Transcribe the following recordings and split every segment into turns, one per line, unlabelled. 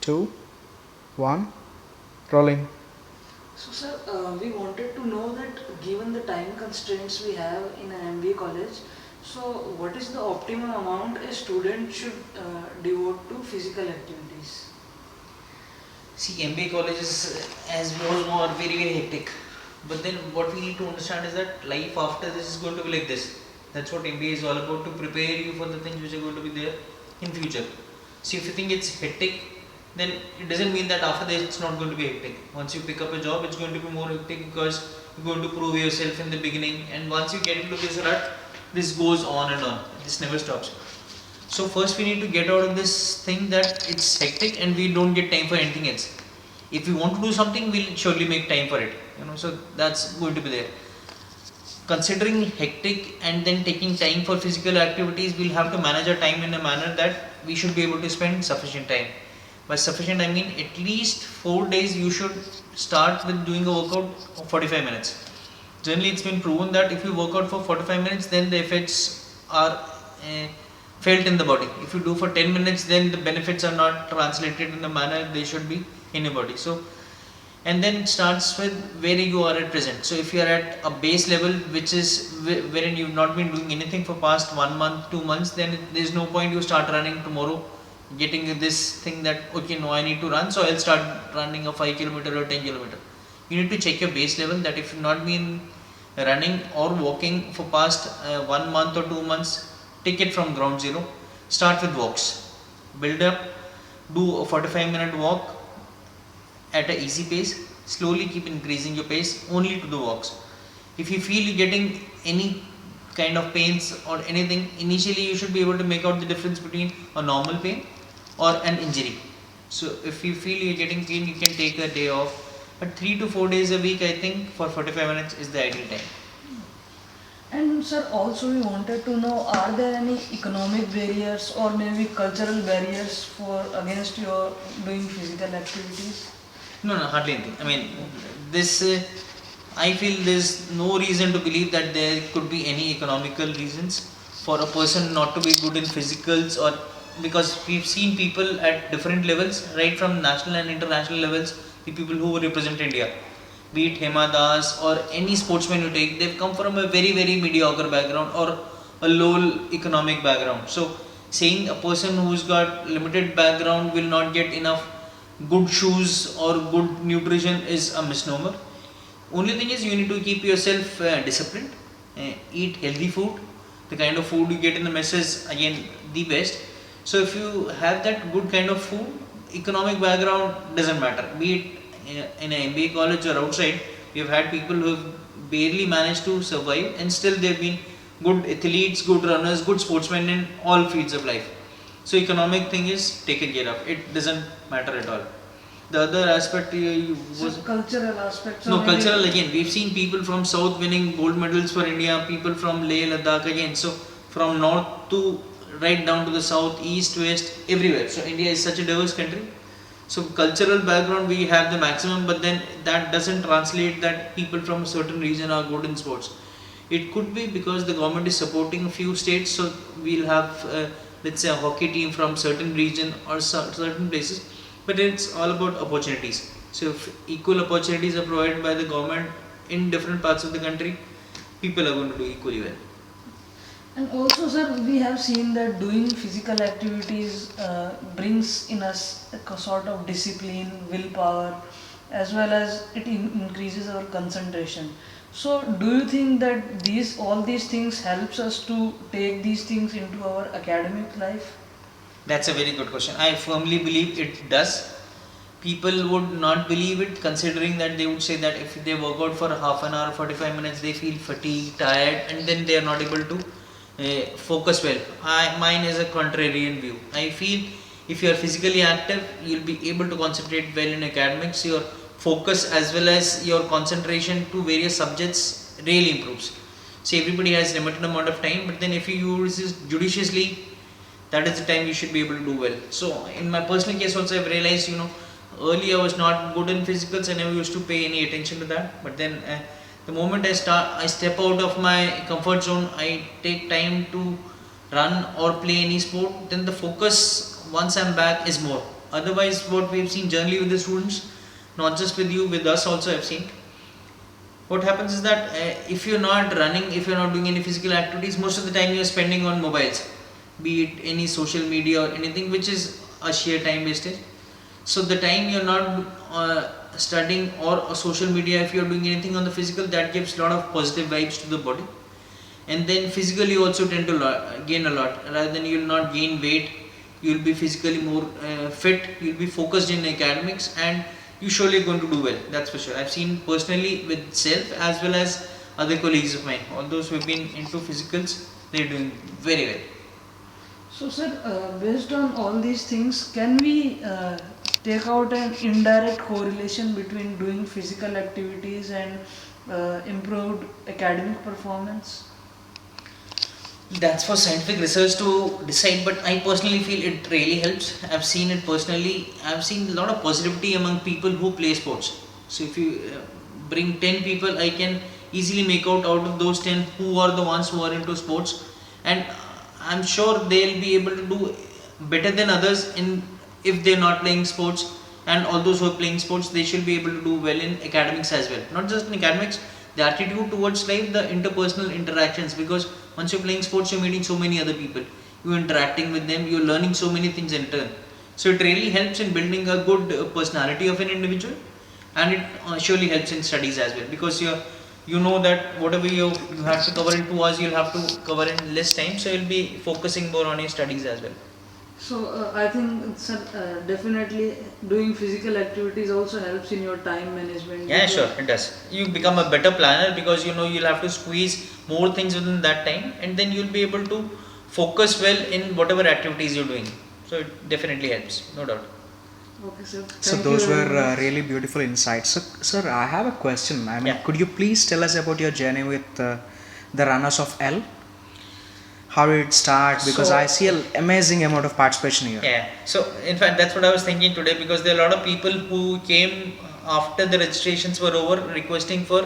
two, one, rolling.
So, sir, we wanted to know that given the time constraints we have in an MBA college, so what is the optimum amount a student should devote to physical activities?
See, MBA colleges, as we all know, are very very hectic. But then what we need to understand is that life after this is going to be like this. That's what MBA is all about, to prepare you for the things which are going to be there in future. See, if you think it's hectic, then it doesn't mean that after this it's not going to be hectic. Once you pick up a job, it's going to be more hectic because you're going to prove yourself in the beginning, and once you get into this rut, this goes on and on. This never stops. So first we need to get out of this thing that it's hectic and we don't get time for anything else. If we want to do something, we'll surely make time for it. So that's going to be there. Considering hectic and then taking time for physical activities, we'll have to manage our time in a manner that we should be able to spend sufficient time. By sufficient, I mean at least 4 days you should start with doing a workout of 45 minutes. Generally, it's been proven that if you work out for 45 minutes, then the effects are felt in the body. If you do for 10 minutes, then the benefits are not translated in the manner they should be in your body. So, and then it starts with where you are at present. So, if you are at a base level, which is wherein you've not been doing anything for past 1 month, 2 months, then there is no point you start running tomorrow, getting this thing that okay, no, I need to run, so I'll start running a 5 kilometer or 10 kilometer. You need to check your base level, that if you've not been running or walking for past 1 month or 2 months, take it from ground zero. Start with walks. Build up. Do a 45-minute walk at an easy pace. Slowly keep increasing your pace only to the walks. If you feel you're getting any kind of pains or anything, initially you should be able to make out the difference between a normal pain or an injury. So if you feel you're getting pain, you can take a day off. But 3 to 4 days a week, I think for 45 minutes is the ideal time.
And sir, also we wanted to know, are there any economic barriers or maybe cultural barriers for against your doing physical activities?
No, hardly anything. I mean, this. I feel there's no reason to believe that there could be any economical reasons for a person not to be good in physicals, or because we've seen people at different levels, right from national and international levels, the people who represent India, be it Hema Das or any sportsman you take, they've come from a very very mediocre background or a low economic background. So saying a person who's got limited background will not get enough good shoes or good nutrition is a misnomer. Only thing is you need to keep yourself disciplined, eat healthy food. The kind of food you get in the mess is again the best. So if you have that good kind of food, economic background doesn't matter. Be it in an MBA college or outside, we have had people who have barely managed to survive and still they've been good athletes, good runners, good sportsmen in all fields of life. So economic thing is taken care of. It doesn't matter at all. The other aspect was
cultural aspects.
no cultural again. We've seen people from south winning gold medals for India, people from Leh Ladakh again. So from north to right down to the south, east, west, everywhere. So India is such a diverse country. So cultural background we have the maximum, but then that doesn't translate that people from a certain region are good in sports. It could be because the government is supporting a few states, so we'll have let's say a hockey team from certain region or certain places, but it's all about opportunities. So if equal opportunities are provided by the government in different parts of the country, people are going to do equally well.
And also, sir, we have seen that doing physical activities brings in us a sort of discipline, willpower, as well as it increases our concentration. So, do you think that all these things helps us to take these things into our academic life?
That's a very good question. I firmly believe it does. People would not believe it, considering that they would say that if they work out for half an hour, 45 minutes, they feel fatigued, tired, and then they are not able to focus well. Mine is a contrarian view. I feel if you are physically active, you'll be able to concentrate well in academics. Your focus as well as your concentration to various subjects really improves. See, everybody has limited amount of time, but then if you use this judiciously, that is the time you should be able to do well. So in my personal case also, I've realized, earlier I was not good in physicals. I never used to pay any attention to that, but then the moment I step out of my comfort zone, I take time to run or play any sport, then the focus once I'm back is more. otherwise what we've seen generally with the students, not just with you, with us also I've seen, what happens is that if you're not running, if you're not doing any physical activities, most of the time you're spending on mobiles, be it any social media or anything, which is a sheer time wastage. So the time you're not studying or social media, if you're doing anything on the physical, that gives a lot of positive vibes to the body. And then physically you also tend to gain a lot, rather than you'll not gain weight, you'll be physically more fit, you'll be focused in academics, and you surely going to do well, that's for sure. I've seen personally with self as well as other colleagues of mine, all those who have been into physicals, they're doing very well.
So, sir, based on all these things, can we take out an indirect correlation between doing physical activities and improved academic performance?
That's for scientific research to decide, but I personally feel it really helps. I've seen it personally. I've seen a lot of positivity among people who play sports. So if you bring 10 people, I can easily make out of those 10 who are the ones who are into sports, and I'm sure they'll be able to do better than others in if they're not playing sports. And all those who are playing sports, they should be able to do well in academics as well. Not just in academics, the attitude towards life, the interpersonal interactions, because once you're playing sports, you're meeting so many other people, you're interacting with them, you're learning so many things in turn. So it really helps in building a good personality of an individual, and it surely helps in studies as well, because you know that whatever you have to cover in 2 hours, you'll have to cover in less time, so you'll be focusing more on your studies as well.
So, I think, sir, definitely doing physical activities also helps in your time management.
Yeah, sure, it does. You become a better planner, because you know you'll have to squeeze more things within that time, and then you'll be able to focus well in whatever activities you're doing. So it definitely helps, no doubt.
Okay, sir.
So
Thank
those
you very
were
much.
really beautiful insights. So, sir, I have a question. I mean,
Yeah.
could you please tell us about your journey with the runners of L? How did it start? Because
So-
I see an amazing amount of participation here.
Yeah, so in fact, that's what I was thinking today, because there are a lot of people who came after the registrations were over requesting for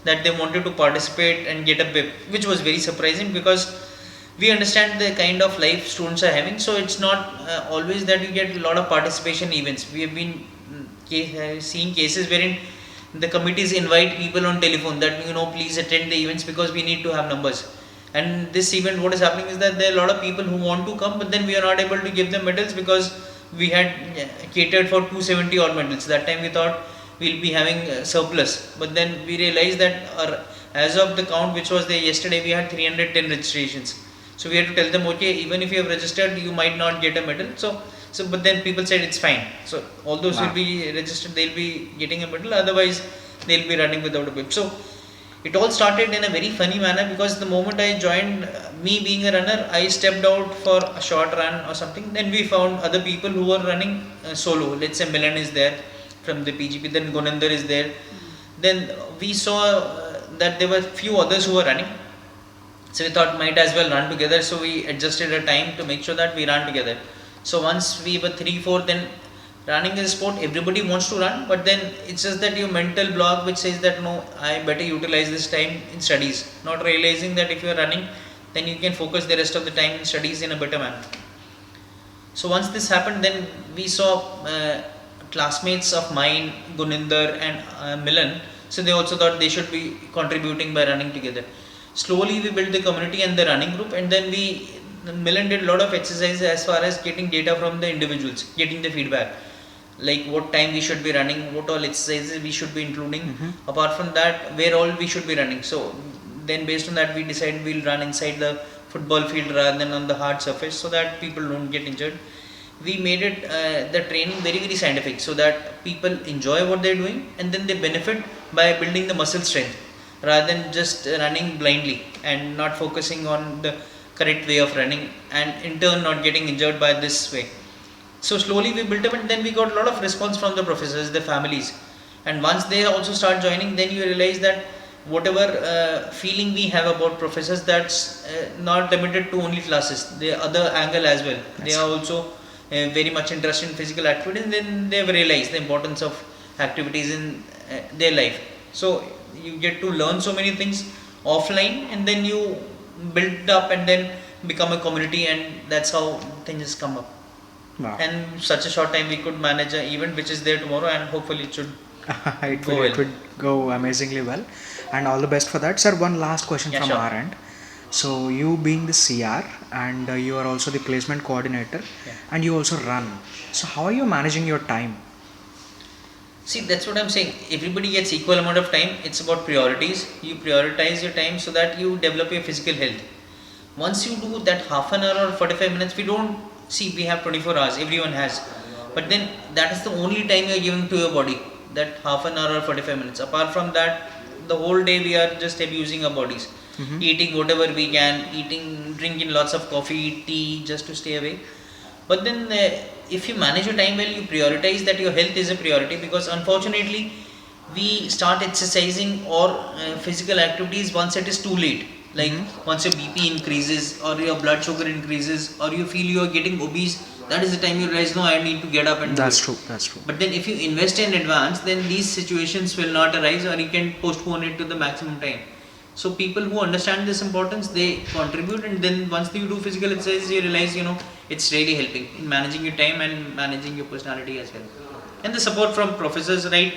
that they wanted to participate and get a bib, which was very surprising, because we understand the kind of life students are having. So it's not always that you get a lot of participation events. We have been seeing cases wherein the committees invite people on telephone that please attend the events because we need to have numbers. And this event, what is happening is that there are a lot of people who want to come, but then we are not able to give them medals, because we had catered for 270 odd medals. That time we thought we'll be having surplus, but then we realized that as of the count which was there yesterday, we had 310 registrations. So we had to tell them, okay, even if you have registered, you might not get a medal. So but then people said it's fine. So all those
Wow.
will be registered, they'll be getting a medal. Otherwise, they'll be running without a bib. So it all started in a very funny manner, because the moment I joined, me being a runner, I stepped out for a short run or something. Then we found other people who were running solo. Let's say Milan is there from the PGP, then Guninder is there. Then we saw that there were few others who were running. So we thought might as well run together. So we adjusted a time to make sure that we ran together. So once we were 3-4, then running is a sport, everybody wants to run, but then it's just that your mental block which says that no, I better utilize this time in studies, not realizing that if you are running, then you can focus the rest of the time in studies in a better manner. So once this happened, then we saw classmates of mine, Guninder and Milan, so they also thought they should be contributing by running together. Slowly we built the community and the running group, and then Milan did a lot of exercises as far as getting data from the individuals, getting the feedback, like what time we should be running, what all exercises we should be including. Apart from that, where all we should be running. So then based on that, we decided we'll run inside the football field rather than on the hard surface, so that people don't get injured. We made it the training very very scientific, so that people enjoy what they're doing, and then they benefit by building the muscle strength rather than just running blindly and not focusing on the correct way of running, and in turn not getting injured by this way. So slowly we built up, and then we got a lot of response from the professors, the families, and once they also start joining, then you realize that whatever feeling we have about professors, that's not limited to only classes, the other angle as well. They are also very much interested in physical activity, and then they have realized the importance of activities in their life. So you get to learn so many things offline, and then you build up and then become a community, and that's how things come up.
Wow.
And such a short time we could manage an event which is there tomorrow, and hopefully it should
it
Go
would, it
well.
would go amazingly well, and all the best for that, sir. One last question
Yeah,
from
sure.
our end. So you being the CR, and you are also the placement coordinator,
Yeah.
and you also run. So how are you managing your time?
See, that's what I'm saying. Everybody gets equal amount of time. It's about priorities. You prioritize your time so that you develop your physical health. Once you do that half an hour or 45 minutes, we don't see we have 24 hours. Everyone has, but then that is the only time you are giving to your body. That half an hour or 45 minutes. Apart from that, the whole day we are just abusing our bodies, eating whatever we can, drinking lots of coffee, tea, just to stay away. But then, if you manage your time well, you prioritize that your health is a priority, because unfortunately, we start exercising or physical activities once it is too late. Like once your BP increases, or your blood sugar increases, or you feel you are getting obese, that is the time you realize, no, I need to get up and do
That's
it.
true. That's true.
But then, if you invest in advance, then these situations will not arise, or you can postpone it to the maximum time. So people who understand this importance, they contribute, and then once you do physical exercise, you realize, it's really helping in managing your time and managing your personality as well. And the support from professors, right,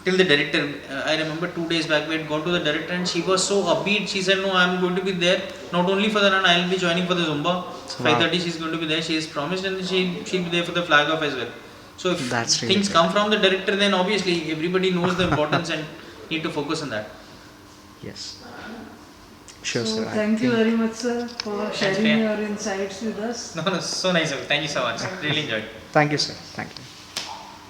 till the director. I remember 2 days back we had gone to the director, and she was so upbeat. She said, no, I'm going to be there not only for the run, I'll be joining for the Zumba. 5:30 she's going to be there. She is promised, and she'll be there for the flag off as well. So if
That's really
things
good.
come from the director, then obviously everybody knows the importance and need to focus on that.
Yes. Sure,
So
sir. I
thank you
think-
very much, sir, for sharing
Priya.
your insights with us.
No, so nice of you. Thank you so much. Really enjoyed.
Thank you, sir. Thank you.